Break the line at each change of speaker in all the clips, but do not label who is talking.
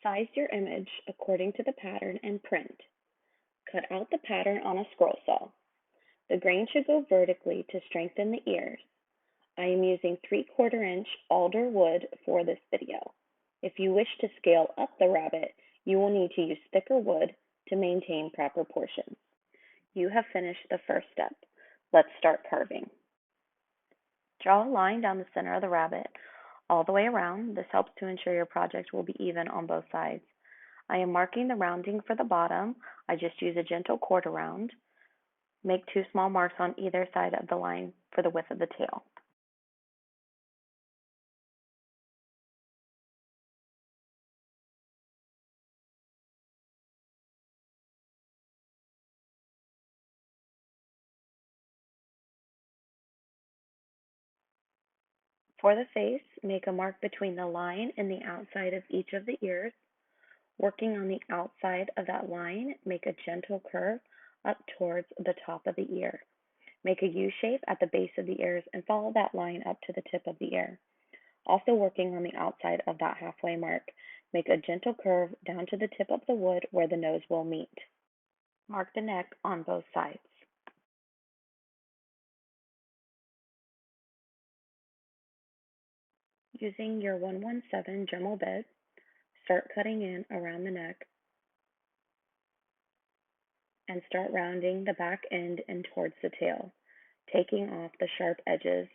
Size your image according to the pattern and print. Cut out the pattern on a scroll saw. The grain should go vertically to strengthen the ears. I am using 3/4 inch alder wood for this video. If you wish to scale up the rabbit, you will need to use thicker wood to maintain proper proportions. You have finished the first step. Let's start carving. Draw a line down the center of the rabbit all the way around. This helps to ensure your project will be even on both sides. I am marking the rounding for the bottom. I just use a gentle quarter round. Make 2 small marks on either side of the line for the width of the tail. For the face, make a mark between the line and the outside of each of the ears. Working on the outside of that line, make a gentle curve up towards the top of the ear. Make a U shape at the base of the ears and follow that line up to the tip of the ear. Also working on the outside of that halfway mark, make a gentle curve down to the tip of the wood where the nose will meet. Mark the neck on both sides. Using your 117 Dremel bit, start cutting in around the neck and start rounding the back end and towards the tail, taking off the sharp edges.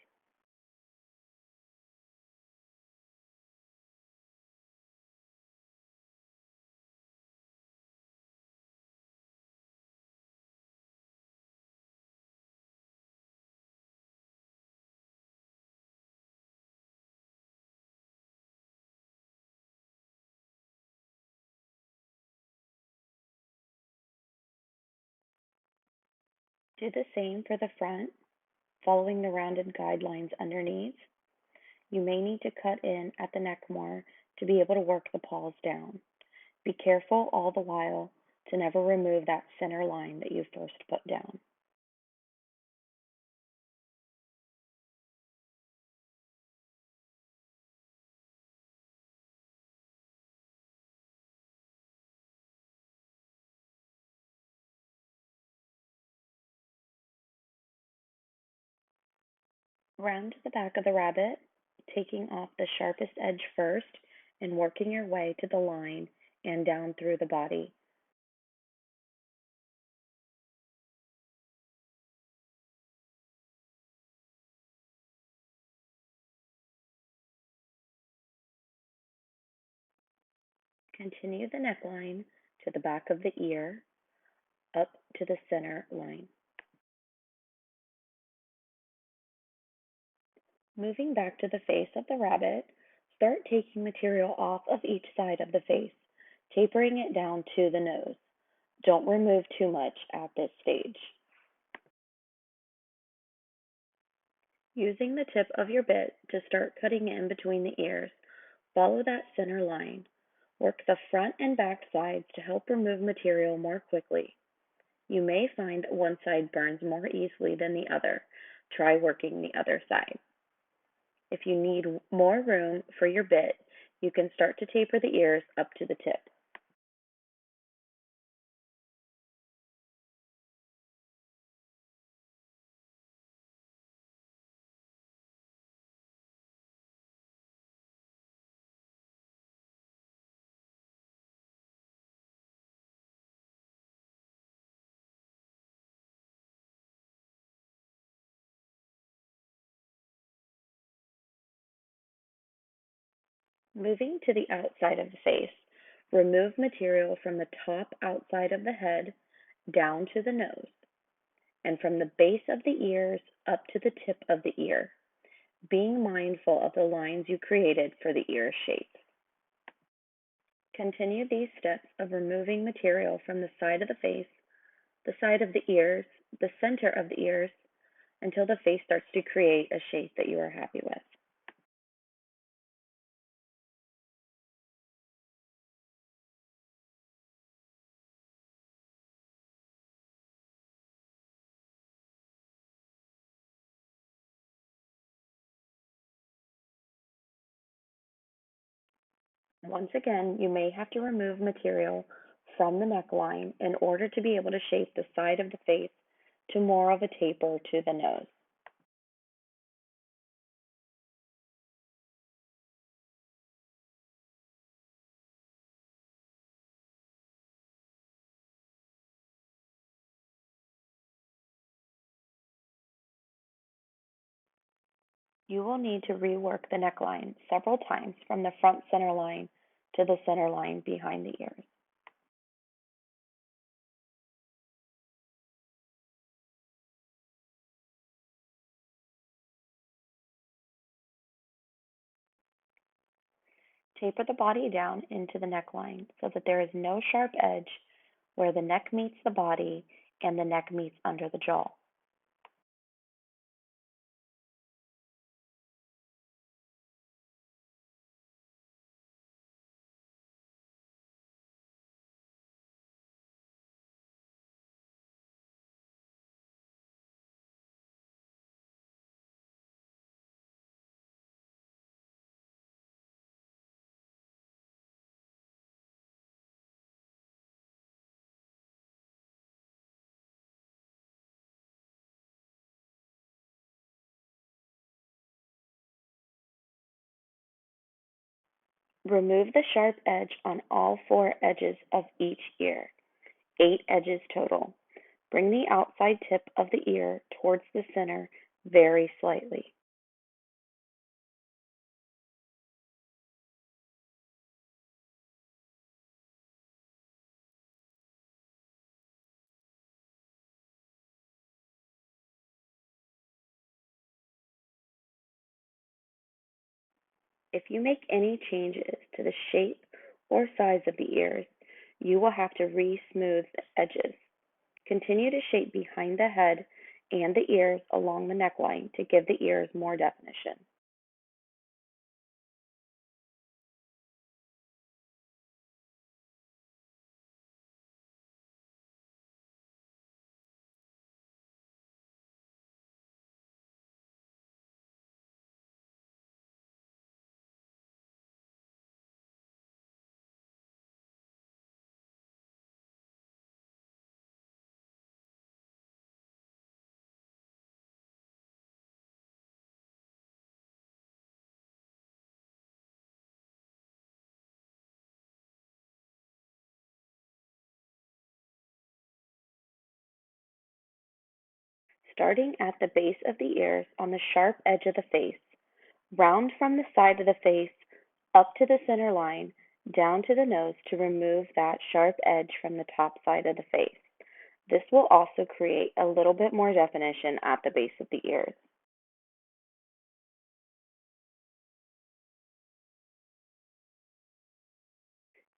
Do the same for the front, following the rounded guidelines underneath. You may need to cut in at the neck more to be able to work the paws down. Be careful all the while to never remove that center line that you first put down. Round the back of the rabbit, taking off the sharpest edge first and working your way to the line and down through the body. Continue the neckline to the back of the ear, up to the center line. Moving back to the face of the rabbit, start taking material off of each side of the face, tapering it down to the nose. Don't remove too much at this stage. Using the tip of your bit to start cutting in between the ears, follow that center line. Work the front and back sides to help remove material more quickly. You may find one side burns more easily than the other. Try working the other side. If you need more room for your bit, you can start to taper the ears up to the tip. Moving to the outside of the face, remove material from the top outside of the head down to the nose, and from the base of the ears up to the tip of the ear, being mindful of the lines you created for the ear shape. Continue these steps of removing material from the side of the face, the side of the ears, the center of the ears, until the face starts to create a shape that you are happy with. Once again, you may have to remove material from the neckline in order to be able to shape the side of the face to more of a taper to the nose. You will need to rework the neckline several times from the front center line to the center line behind the ears. Taper the body down into the neckline so that there is no sharp edge where the neck meets the body and the neck meets under the jaw. Remove the sharp edge on all four edges of each ear, 8 edges total. Bring the outside tip of the ear towards the center very slightly. If you make any changes to the shape or size of the ears, you will have to re-smooth the edges. Continue to shape behind the head and the ears along the neckline to give the ears more definition. Starting at the base of the ears on the sharp edge of the face, round from the side of the face up to the center line, down to the nose to remove that sharp edge from the top side of the face. This will also create a little bit more definition at the base of the ears.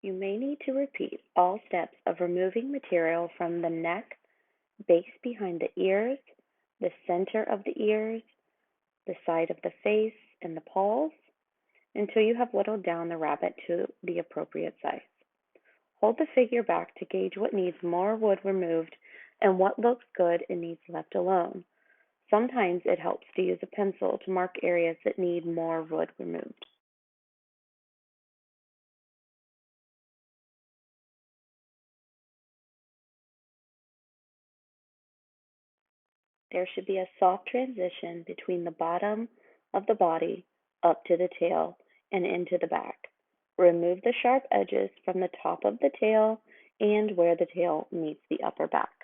You may need to repeat all steps of removing material from the neck, base behind the ears, the center of the ears, the side of the face, and the paws until you have whittled down the rabbit to the appropriate size. Hold the figure back to gauge what needs more wood removed and what looks good and needs left alone. Sometimes it helps to use a pencil to mark areas that need more wood removed. There should be a soft transition between the bottom of the body up to the tail and into the back. Remove the sharp edges from the top of the tail and where the tail meets the upper back.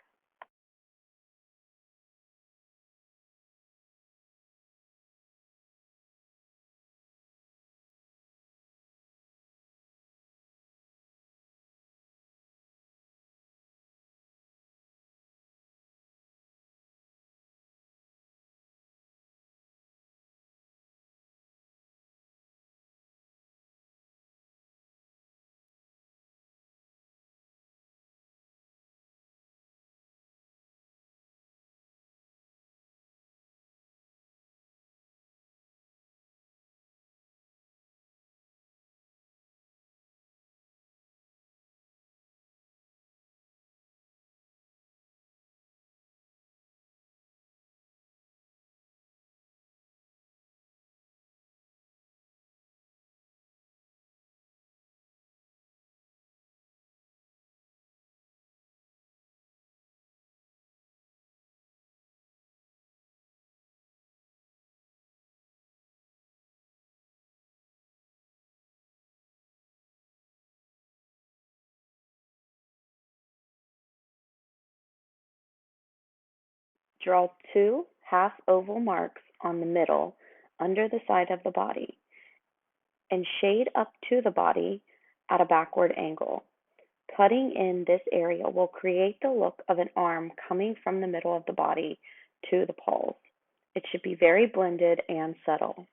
Draw two half-oval marks on the middle under the side of the body, and shade up to the body at a backward angle. Cutting in this area will create the look of an arm coming from the middle of the body to the paws. It should be very blended and subtle.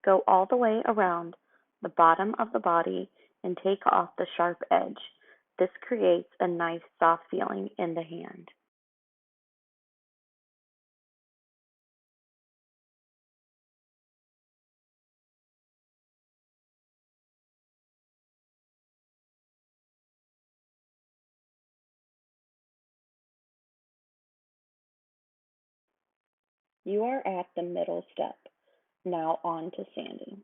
Go all the way around the bottom of the body and take off the sharp edge. This creates a nice soft feeling in the hand. You are at the middle step. Now on to sanding.